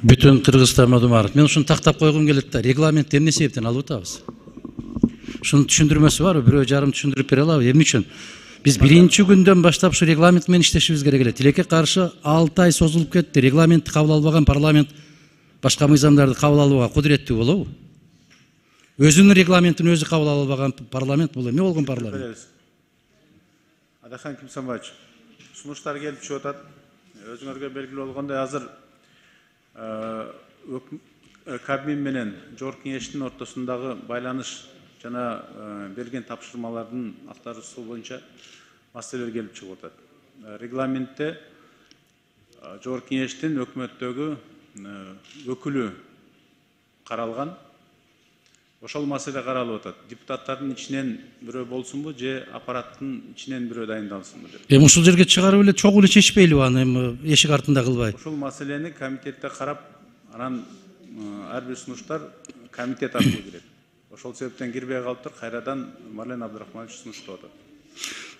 Бүтін Кыргызстан мадумаров. Мен ушуну тактап койгум келет да. Регламентти эмне себептен алып атабыз? Ушунун түшүндүрмөсү барбы? Бирөө жарым түшүндүрүп бере алабы? Эмне үчүн? Биз биринчи күндөн баштап ушу регламент менен иштешибиз керек эле. Тилекке каршы 6 ай созулуп кетти. Регламентти кабыл албаган парламент башка мыйзамдарды кабыл алууга кудуреттүү болобу? Өзүнүн регламентин өзү кабыл албаган парламент бул эмне болгон парламент? Адахан Кимсанбаевич, сунуштар келип чыгып атат. Өзүңөргө белгилүү болгондой азыр Кабмин менен Жогорку Кеңештин ортосундагы байланыш жана берген тапшырмалардын актаруусу боюнча маселелер келип чыгып атат. Регламентте Жогорку Кеңештин өкмөттөгү өкүлү каралган. Ошол маселе каралып атат. Депутаттардын ичинен бирөө болсунбу же аппараттын ичинен бирөө дайындалсынбы деп. Ушул жерге чыгарып эле чогуу эле чечпейлиби аны эшик артында кылбай? Ушул маселени комитетте карап, анан ар бир сунуштар комитет аркылуу кирет. Ошол себептен кирбей калыптыр. Кайрадан Марлен Абдрахманович сунуштап атат.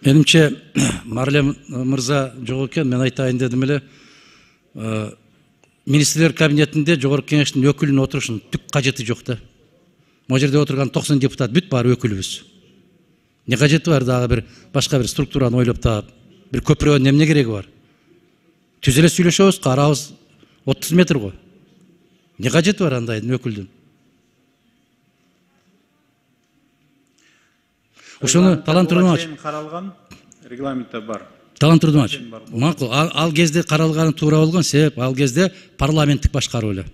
Менимче Марлен мырза жок экен, мен айтайын дедим эле. Министрлер кабинетинде Жогорку Кеңештин өкүлүнүн отурушунун түк кажети жок да. Могу жерде отурган 90 депутат бүт баары өкүлүбүз. Не кажети бар дагы бир башка бир структураны ойлоп таап, бир көпүрөнүн эмне кереги бар? Түз эле сүйлөшөбүз, арабыз 30 метр го. Не кажети бар андайдын өкүлдүн? Ошону талантырмач. Каралган регламентте бар. Талантырмач. Макул, ал кезде каралганы туура болгон, себеп ал кезде парламенттик башкаруу эле.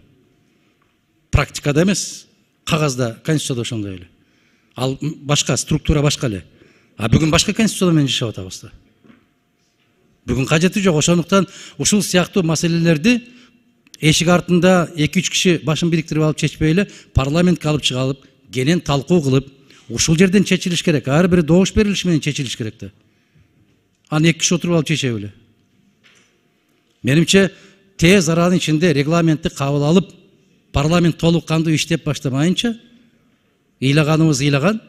Практикада эмес. Кагазда, конституцияда ошондой эле. Ал башка структура башка эле. А бүгүн башка конституция менен жашап атабыз да. Бүгүн кажети жок. Ошондуктан ушул сыяктуу маселелерди эшик артында 2-3 киши башын бириктирип алып чечпей эле парламентке алып чыга алып, кенен талкуу кылып, ушул жерден чечилиш керек. Ар бири добуш берилиши менен чечилиш керек да. Аны 2 киши отуруп алып чечеби эле. Менимче тез аранын ичинде регламентти кабыл алып, парламент толук кандуу иштеп баштабайынча, ыйлаганыбыз ыйлаган.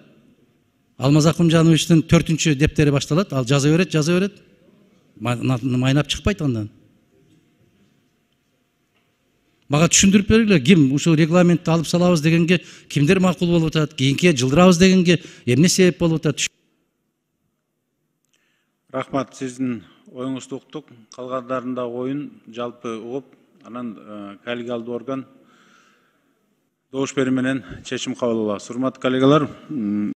Алмаз Акымжановичтин 4-чү дептери башталат. Ал жаза берет. Майнап чыкпайт андан. Мага түшүндүрүп бергиле, ким ушул регламентти алып салабыз дегенге кимдер макул болуп атат? Кийинки жылдырабыз дегенге эмне себеп болуп атат? Рахмат, сиздин оюңузду уктук. Калгандарынын да оюн жалпы угуп, анан коллегиалдуу орган добуш берүү менен чечим кабыл алабыз. Урматтуу коллегалар,